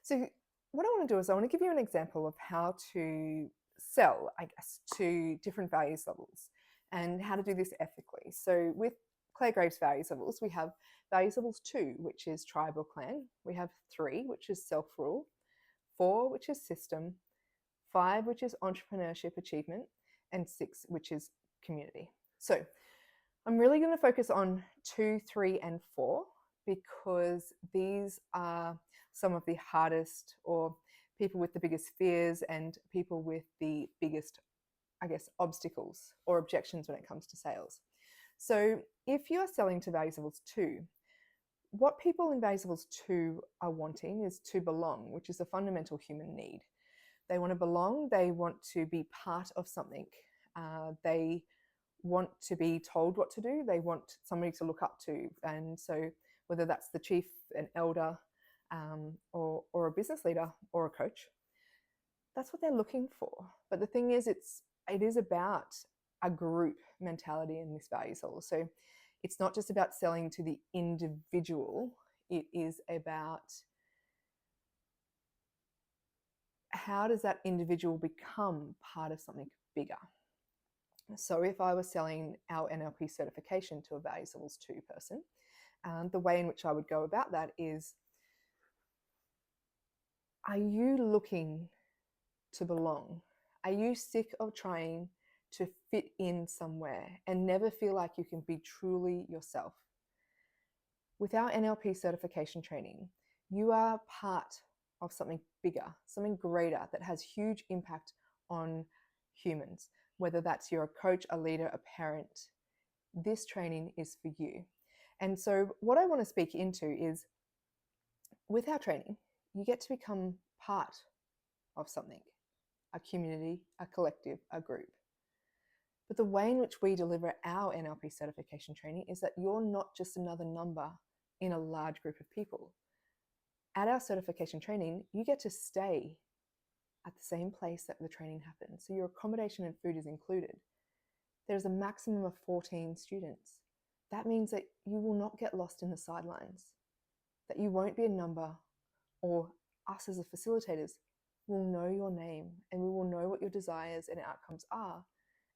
So what I want to do is I want to give you an example of how to sell, I guess, to different values levels and how to do this ethically. So with Claire Graves' values levels, we have values levels 2, which is tribe or clan. We have 3, which is self-rule. 4, which is system. 5, which is entrepreneurship achievement. And 6, which is community. So I'm really going to focus on 2, 3, and 4 because these are some of the hardest, or people with the biggest fears and people with the biggest, I guess, obstacles or objections when it comes to sales. So if you are selling to values levels 2, what people in values levels 2 are wanting is to belong, which is a fundamental human need. They want to belong. They want to be part of something. They want to be told what to do. They want somebody to look up to. And so whether that's the chief, an elder, or a business leader or a coach, that's what they're looking for. But the thing is, it is about a group mentality in this values level. So it's not just about selling to the individual. It is about how does that individual become part of something bigger. So if I was selling our NLP certification to a values levels 2 person, the way in which I would go about that is, are you looking to belong? Are you sick of trying to fit in somewhere and never feel like you can be truly yourself? With our NLP certification training, you are part of something bigger, something greater that has huge impact on humans, whether that's you're a coach, a leader, a parent. This training is for you. And so what I want to speak into is, with our training, you get to become part of something, a community, a collective, a group. But the way in which we deliver our NLP certification training is that you're not just another number in a large group of people. At our certification training, you get to stay at the same place that the training happens. So your accommodation and food is included. There's a maximum of 14 students. That means that you will not get lost in the sidelines, that you won't be a number, or us as the facilitators will know your name and we will know what your desires and outcomes are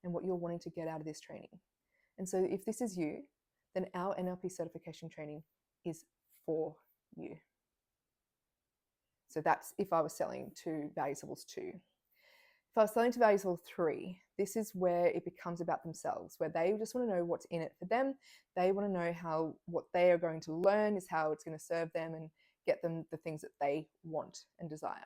and what you're wanting to get out of this training. And so if this is you, then our NLP certification training is for you. So that's if I was selling to values levels 2. If I was selling to values level 3, this is where it becomes about themselves, where they just want to know what's in it for them. They want to know how what they are going to learn is how it's going to serve them and get them the things that they want and desire.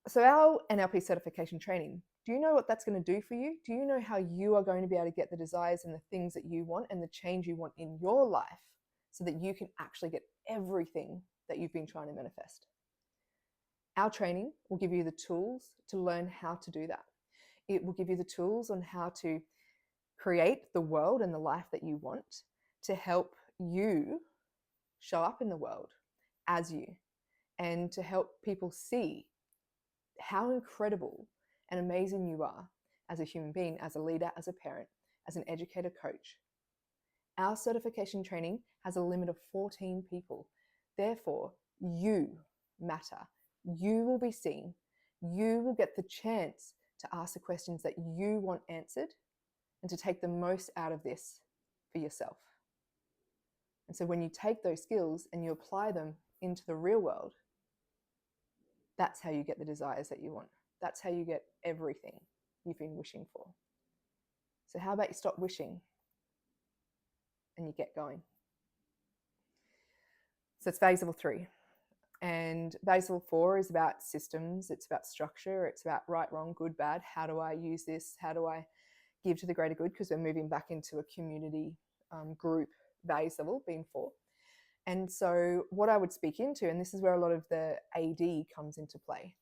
So our NLP certification training, do you know what that's going to do for you? Do you know how you are going to be able to get the desires and the things that you want and the change you want in your life so that you can actually get everything that you've been trying to manifest? Our training will give you the tools to learn how to do that. It will give you the tools on how to create the world and the life that you want, to help you show up in the world as you, and to help people see how incredible and amazing you are as a human being, as a leader, as a parent, as an educator, coach. Our certification training has a limit of 14 people. Therefore, you matter. You will be seen. You will get the chance to ask the questions that you want answered and to take the most out of this for yourself. And so when you take those skills and you apply them into the real world, that's how you get the desires that you want. That's how you get everything you've been wishing for. So how about you stop wishing and you get going? So it's values level 3. And values level 4 is about systems. It's about structure. It's about right, wrong, good, bad. How do I use this? How do I give to the greater good? Because we're moving back into a community group values level, being 4. And so what I would speak into, and this is where a lot of the AD comes into play.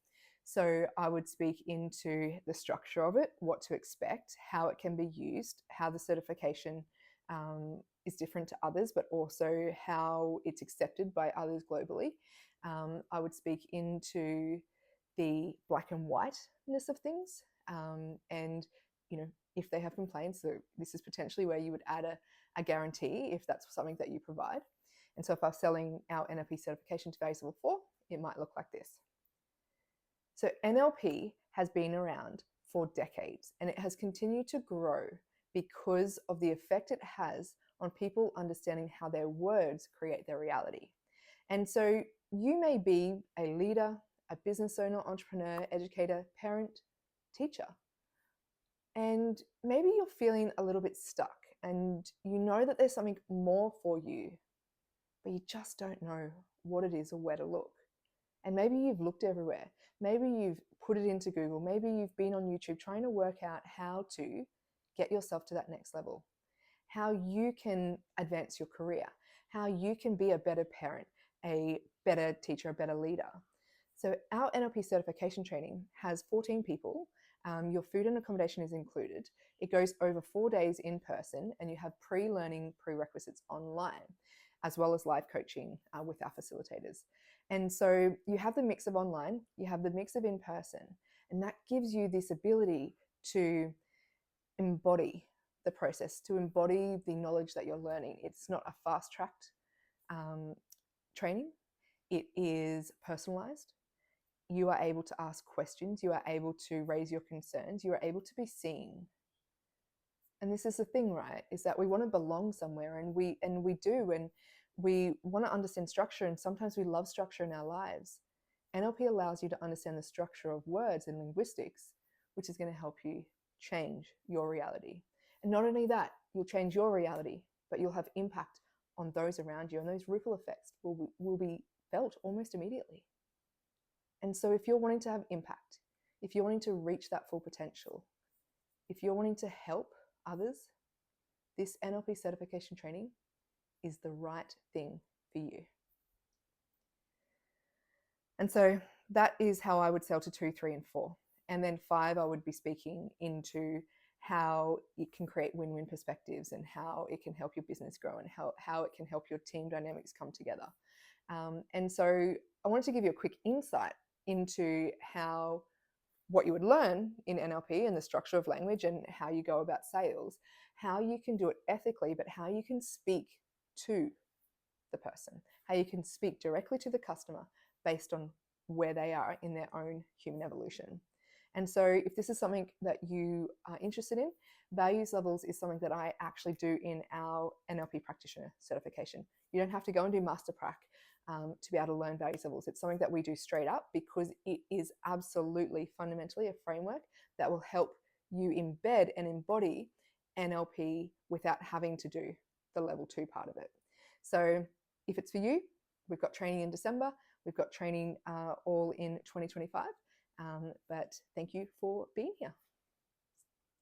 So I would speak into the structure of it, what to expect, how it can be used, how the certification is different to others, but also how it's accepted by others globally. I would speak into the black and whiteness of things, and if they have complaints, so this is potentially where you would add a guarantee if that's something that you provide. And so if I was selling our NLP certification to Values Level 4, it might look like this. So NLP has been around for decades, and it has continued to grow because of the effect it has on people understanding how their words create their reality. And so you may be a leader, a business owner, entrepreneur, educator, parent, teacher, and maybe you're feeling a little bit stuck and you know that there's something more for you, but you just don't know what it is or where to look. And maybe you've looked everywhere. Maybe you've put it into Google. Maybe you've been on YouTube trying to work out how to get yourself to that next level, how you can advance your career, how you can be a better parent, a better teacher, a better leader. So our NLP certification training has 14 people. Your food and accommodation is included. It goes over 4 days in person, and you have pre-learning prerequisites online, as well as live coaching with our facilitators. And so you have the mix of online, you have the mix of in person, and that gives you this ability to embody the process, to embody the knowledge that you're learning. It's not a fast-tracked training. It is personalized. You are able to ask questions. You are able to raise your concerns. You are able to be seen. And this is the thing, right? Is that we want to belong somewhere, and we do, and we want to understand structure, and sometimes we love structure in our lives. NLP allows you to understand the structure of words and linguistics, which is going to help you change your reality. And not only that, you'll change your reality, but you'll have impact on those around you, and those ripple effects will be felt almost immediately. And so if you're wanting to have impact, if you're wanting to reach that full potential, if you're wanting to help others, this NLP certification training is the right thing for you. And so that is how I would sell to 2, 3, and 4. And then 5, I would be speaking into how it can create win-win perspectives and how it can help your business grow and how it can help your team dynamics come together. And so I wanted to give you a quick insight into what you would learn in NLP and the structure of language and how you go about sales, how you can do it ethically, but how you can speak to the person, how you can speak directly to the customer based on where they are in their own human evolution. And so if this is something that you are interested in, Values Levels is something that I actually do in our NLP practitioner certification. You don't have to go and do Master Prac to be able to learn Values Levels. It's something that we do straight up because it is absolutely fundamentally a framework that will help you embed and embody NLP without having to do the level 2 part of it. So if it's for you, we've got training in December. We've got training all in 2025. But thank you for being here.